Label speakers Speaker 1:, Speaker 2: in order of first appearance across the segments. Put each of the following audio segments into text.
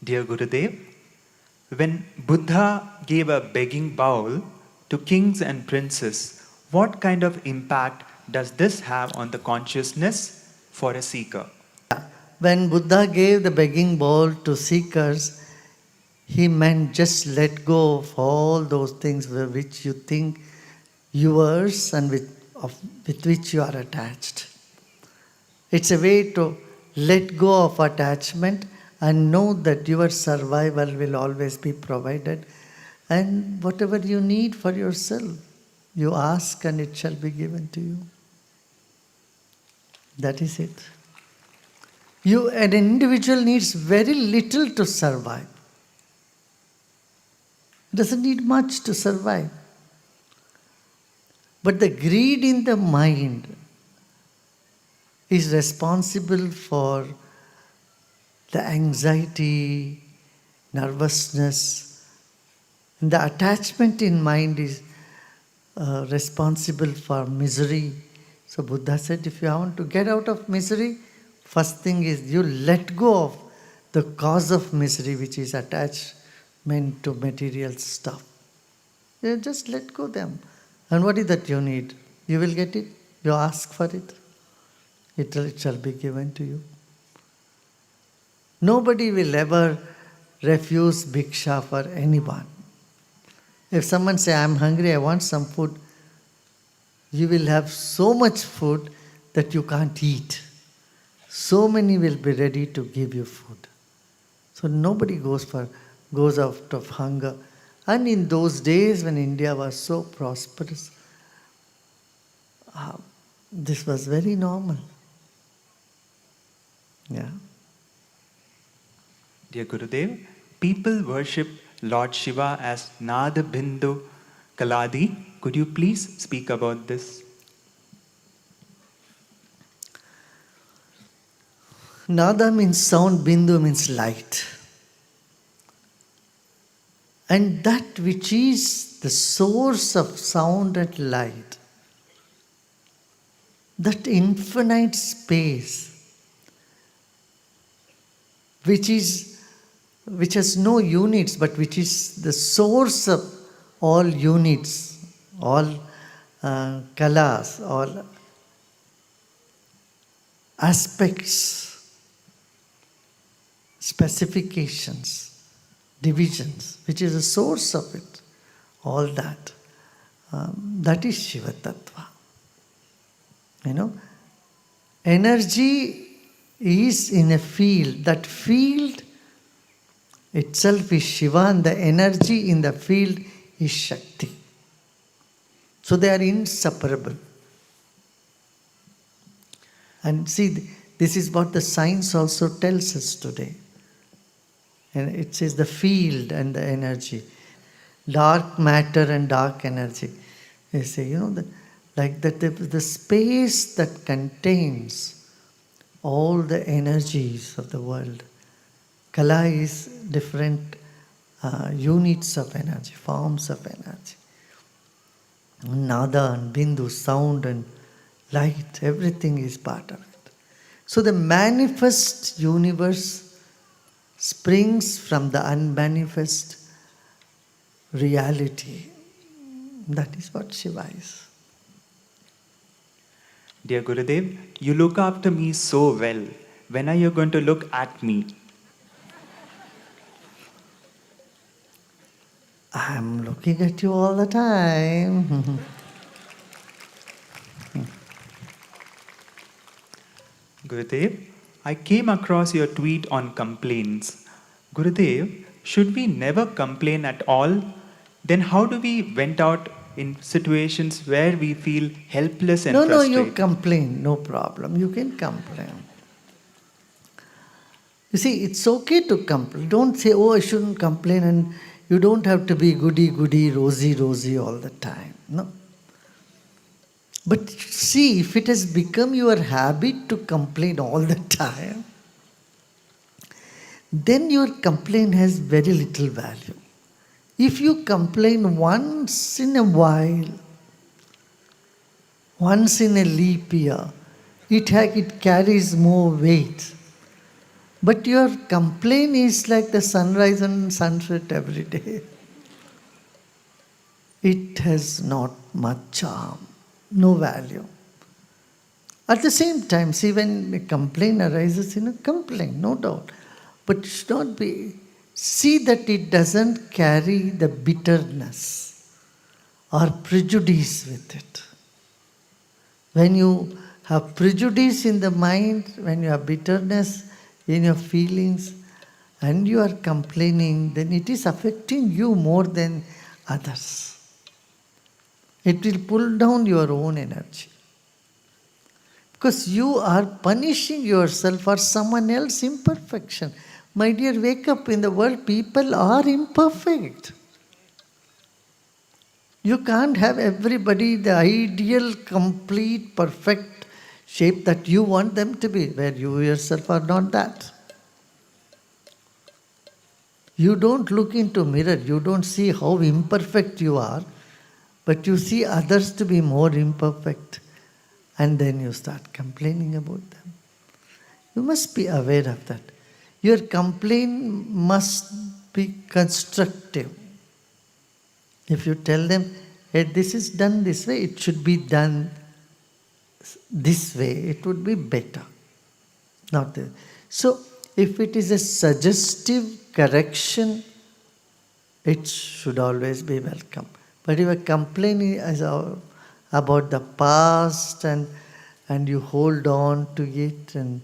Speaker 1: Dear Gurudev, when Buddha gave a begging bowl to kings and princes, what kind of impact does this have on the consciousness for a seeker?
Speaker 2: When Buddha gave the begging bowl to seekers, he meant just let go of all those things which you think yours and with which you are attached. It's a way to let go of attachment and know that your survival will always be provided, and whatever you need for yourself, you ask and it shall be given to you. That is it. An individual needs very little to survive. Doesn't need much to survive. But the greed in the mind is responsible for the anxiety, nervousness. And the attachment in mind is responsible for misery. So Buddha said, if you want to get out of misery, first thing is you let go of the cause of misery, which is attachment to material stuff. You just let go them. And what is that you need? You will get it. You ask for it. It shall be given to you. Nobody will ever refuse bhiksha for anyone. If someone says, I'm hungry, I want some food, you will have so much food that you can't eat. So many will be ready to give you food. So nobody goes out of hunger. And in those days when India was so prosperous, this was very normal. Yeah.
Speaker 1: Dear Gurudev, people worship Lord Shiva as Nada Bindu Kaladi. Could you please speak about this?
Speaker 2: Nada means sound, Bindu means light. And that which is the source of sound and light, that infinite space, which has no units, but which is the source of all units, all kalas, all aspects, specifications, divisions, which is the source of it, all that. That is Shiva Tattva. Energy is in a field. That field itself is Shiva, and the energy in the field is Shakti. So they are inseparable. And see, this is what the science also tells us today. And it says the field and the energy, dark matter and dark energy. They say, the space that contains all the energies of the world. Kala is different units of energy, forms of energy. Nada and Bindu, sound and light, everything is part of it. So the manifest universe springs from the unmanifest reality. That is what Shiva is.
Speaker 1: Dear Gurudev, you look after me so well. When are you going to look at me?
Speaker 2: I'm looking at you all the time.
Speaker 1: Gurudev, I came across your tweet on complaints. Gurudev, should we never complain at all? Then how do we vent out in situations where we feel helpless and frustrated?
Speaker 2: No, you complain, no problem. You can complain. You see, it's okay to complain. Don't say, oh, I shouldn't complain, and you don't have to be goody, rosy all the time. No. But see, if it has become your habit to complain all the time, then your complaint has very little value. If you complain once in a while, once in a leap year, it carries more weight. But your complaint is like the sunrise and sunset every day. It has not much charm, no value. At the same time, see, when a complaint arises, complain, no doubt. But it should not be, see that it doesn't carry the bitterness or prejudice with it. When you have prejudice in the mind, when you have bitterness in your feelings, and you are complaining, then it is affecting you more than others. It will pull down your own energy. Because you are punishing yourself for someone else's imperfection. My dear, wake up. In the world, people are imperfect. You can't have everybody the ideal, complete, perfect shape that you want them to be, where you yourself are not that. You don't look into mirror. You don't see how imperfect you are, but you see others to be more imperfect. And then you start complaining about them. You must be aware of that. Your complaint must be constructive. If you tell them, hey, this is done this way, it should be done this way, it would be better. Not this. So, if it is a suggestive correction, it should always be welcome. But if a complaint is about the past and you hold on to it and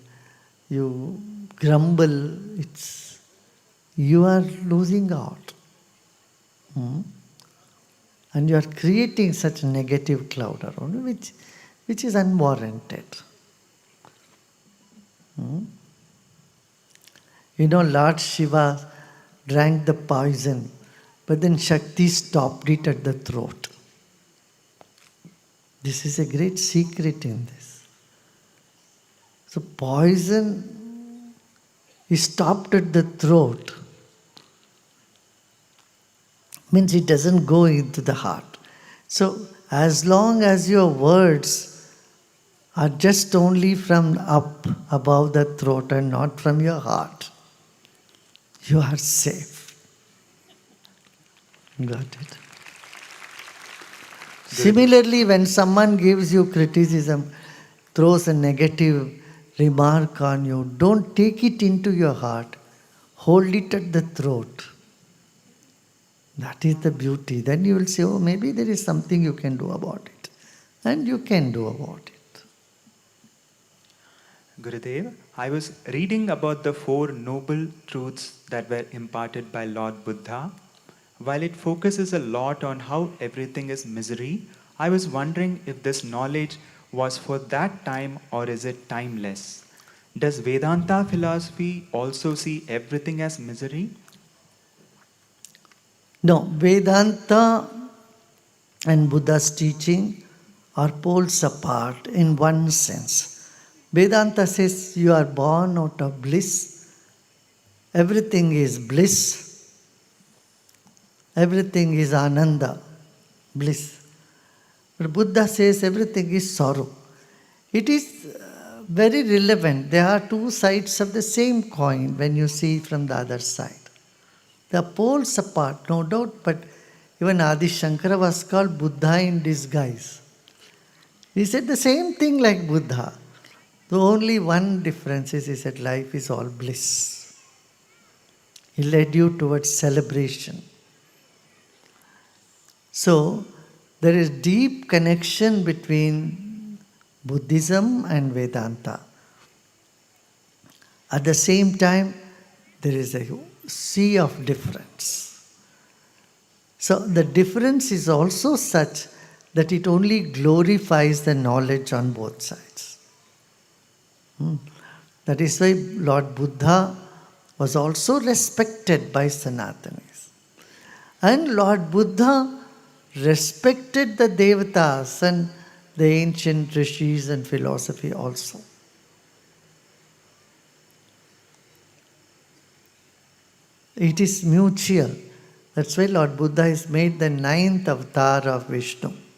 Speaker 2: you grumble, you are losing out. And you are creating such a negative cloud around you, which is unwarranted. Lord Shiva drank the poison, but then Shakti stopped it at the throat. This is a great secret in this. So poison is stopped at the throat. Means it doesn't go into the heart. So as long as your words are just only from up above the throat and not from your heart, you are safe. Got it? Good. Similarly, when someone gives you criticism, throws a negative remark on you, don't take it into your heart. Hold it at the throat. That is the beauty. Then you will say, oh, maybe there is something you can do about it. And you can do about it.
Speaker 1: Gurudev, I was reading about the 4 noble truths that were imparted by Lord Buddha. While it focuses a lot on how everything is misery, I was wondering if this knowledge was for that time or is it timeless? Does Vedanta philosophy also see everything as misery?
Speaker 2: No, Vedanta and Buddha's teaching are poles apart in one sense. Vedanta says you are born out of bliss. Everything is bliss. Everything is ananda, bliss. But Buddha says everything is sorrow. It is very relevant. There are 2 sides of the same coin when you see from the other side. They are poles apart, no doubt, but even Adi Shankara was called Buddha in disguise. He said the same thing like Buddha. The only one difference is he said life is all bliss. He led you towards celebration. So, there is deep connection between Buddhism and Vedanta. At the same time, there is a sea of difference. So the difference is also such that it only glorifies the knowledge on both sides. That is why Lord Buddha was also respected by Sanatanis. And Lord Buddha respected the Devatas and the ancient rishis and philosophy also. It is mutual. That's why Lord Buddha is made the 9th avatar of Vishnu.